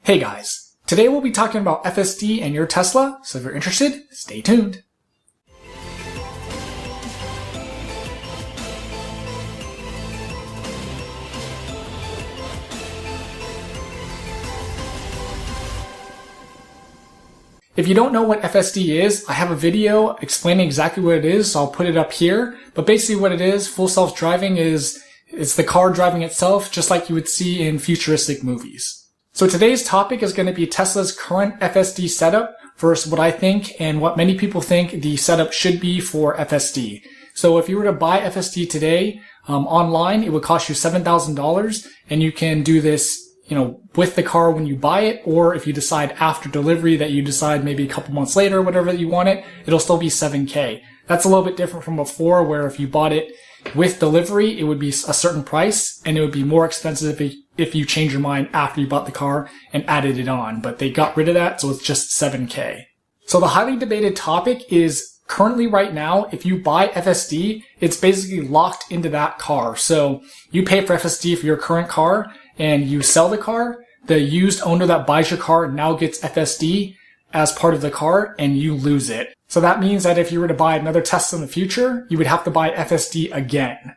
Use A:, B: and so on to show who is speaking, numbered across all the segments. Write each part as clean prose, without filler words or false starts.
A: Hey guys, today we'll be talking about FSD and your Tesla, so if you're interested, stay tuned. If you don't know what FSD is, I have a video explaining exactly what it is, so I'll put it up here. But basically what it is, full self-driving it's the car driving itself, just like you would see in futuristic movies. So today's topic is going to be Tesla's current FSD setup versus what I think and what many people think the setup should be for FSD. So if you were to buy FSD today online, it would cost you $7,000, and you can do this with the car when you buy it, or if you decide after delivery that you decide maybe a couple months later, whatever that you want it, it'll still be $7K. That's a little bit different from before, where if you bought it with delivery, it would be a certain price, and it would be more expensive if you change your mind after you bought the car and added it on. But they got rid of that, so it's just $7K. So the highly debated topic is currently right now, if you buy FSD, it's basically locked into that car. So you pay for FSD for your current car, and you sell the car, the used owner that buys your car now gets FSD as part of the car, and you lose it. So that means that if you were to buy another Tesla in the future, you would have to buy FSD again.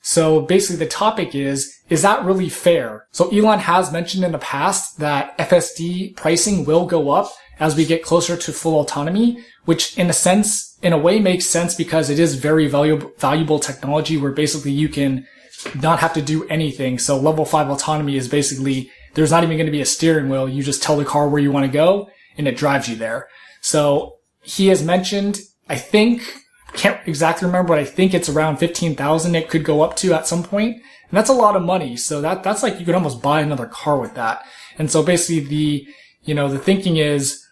A: So basically the topic is that really fair? So Elon has mentioned in the past that FSD pricing will go up as we get closer to full autonomy, which in a way makes sense because it is very valuable technology where basically you can not have to do anything. So level 5 autonomy is basically, there's not even going to be a steering wheel. You just tell the car where you want to go and it drives you there. So he has mentioned, I think, can't exactly remember, but I think it's around 15,000 it could go up to at some point. And that's a lot of money. So that's like you could almost buy another car with that. And so basically the thinking is,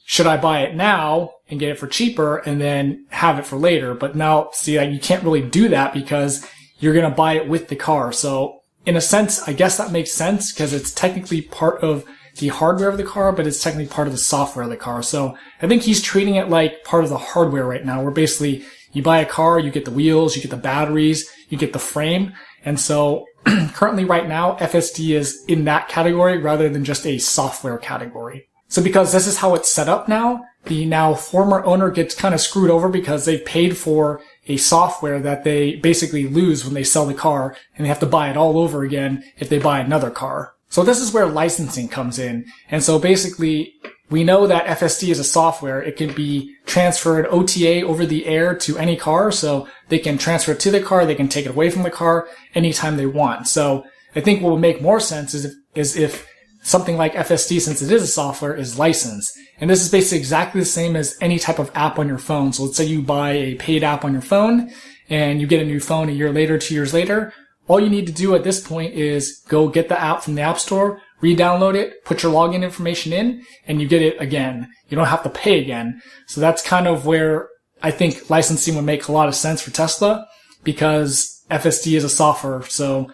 A: should I buy it now and get it for cheaper and then have it for later? But now, see, like, you can't really do that because you're going to buy it with the car. So in a sense, I guess that makes sense because it's technically part of the hardware of the car, but it's technically part of the software of the car. So I think he's treating it like part of the hardware right now, where basically you buy a car, you get the wheels, you get the batteries, you get the frame. And so currently right now, FSD is in that category rather than just a software category. So because this is how it's set up now, the now former owner gets kind of screwed over because they've paid for a software that they basically lose when they sell the car, and they have to buy it all over again if they buy another car. So this is where licensing comes in. And so basically, we know that FSD is a software. It can be transferred OTA over the air to any car, so they can transfer it to the car, they can take it away from the car anytime they want. So I think what would make more sense is if something like FSD, since it is a software, is licensed. And this is basically exactly the same as any type of app on your phone. So let's say you buy a paid app on your phone and you get a new phone a year later, 2 years later. All you need to do at this point is go get the app from the App Store, re-download it, put your login information in, and you get it again. You don't have to pay again. So that's kind of where I think licensing would make a lot of sense for Tesla, because FSD is a software. So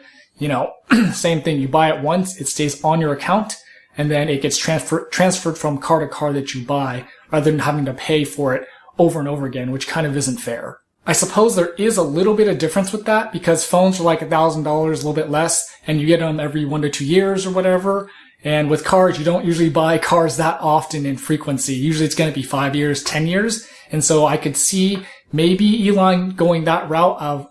A: same thing. You buy it once, it stays on your account, and then it gets transferred from car to car that you buy, rather than having to pay for it over and over again, which kind of isn't fair. I suppose there is a little bit of difference with that, because phones are like $1,000, a little bit less, and you get them every 1 to 2 years or whatever. And with cars, you don't usually buy cars that often in frequency. Usually it's going to be 5 years, 10 years. And so I could see maybe Elon going that route of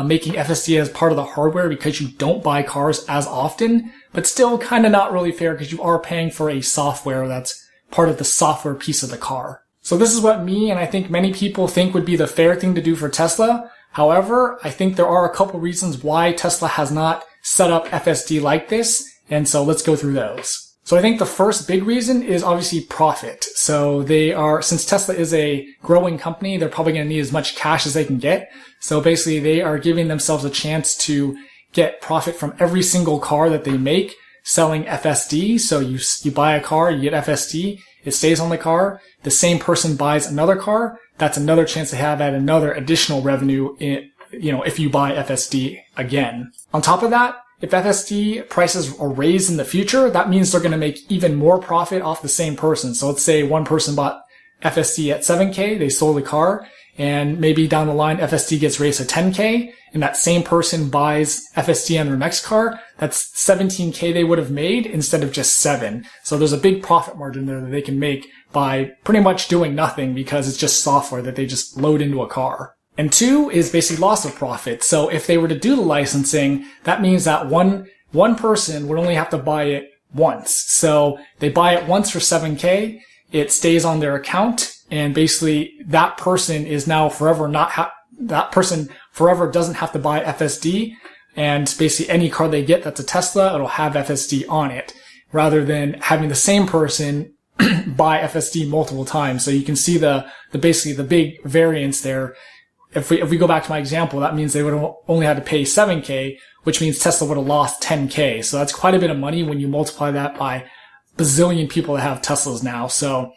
A: making FSD as part of the hardware, because you don't buy cars as often, but still kind of not really fair because you are paying for a software that's part of the software piece of the car. So this is what me and I think many people think would be the fair thing to do for Tesla. However, I think there are a couple reasons why Tesla has not set up FSD like this, and so let's go through those. So I think the first big reason is obviously profit. So since Tesla is a growing company, they're probably going to need as much cash as they can get. So basically they are giving themselves a chance to get profit from every single car that they make selling FSD. So you buy a car, you get FSD, it stays on the car. The same person buys another car. That's another chance they have at another additional revenue if you buy FSD again. On top of that, if FSD prices are raised in the future, that means they're going to make even more profit off the same person. So let's say one person bought FSD at $7K, they sold the car, and maybe down the line FSD gets raised to 10K, and that same person buys FSD on their next car, that's 17K they would have made instead of just 7. So there's a big profit margin there that they can make by pretty much doing nothing because it's just software that they just load into a car. And 2 is basically loss of profit. So if they were to do the licensing, that means that one person would only have to buy it once. So they buy it once for 7K, it stays on their account, and basically that person is now forever that person forever doesn't have to buy FSD, and basically any car they get that's a Tesla, it'll have FSD on it, rather than having the same person buy FSD multiple times. So you can see basically the big variance there. If we go back to my example, that means they would have only had to pay 7K, which means Tesla would have lost 10K. So that's quite a bit of money when you multiply that by bazillion people that have Teslas now. So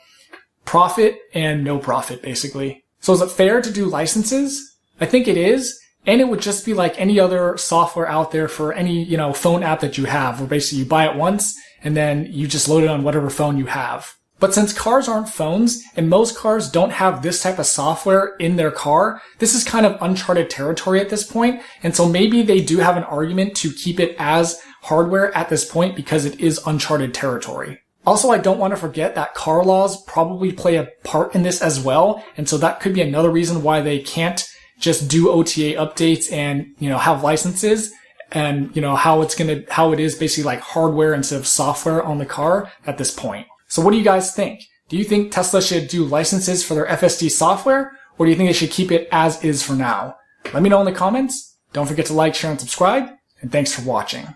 A: profit and no profit, basically. So is it fair to do licenses? I think it is. And it would just be like any other software out there for any, phone app that you have, where basically you buy it once and then you just load it on whatever phone you have. But since cars aren't phones and most cars don't have this type of software in their car, this is kind of uncharted territory at this point. And so maybe they do have an argument to keep it as hardware at this point because it is uncharted territory. Also, I don't want to forget that car laws probably play a part in this as well. And so that could be another reason why they can't just do OTA updates and, have licenses and, how it is basically like hardware instead of software on the car at this point. So what do you guys think? Do you think Tesla should do licenses for their FSD software, or do you think they should keep it as is for now? Let me know in the comments. Don't forget to like, share, and subscribe, and thanks for watching.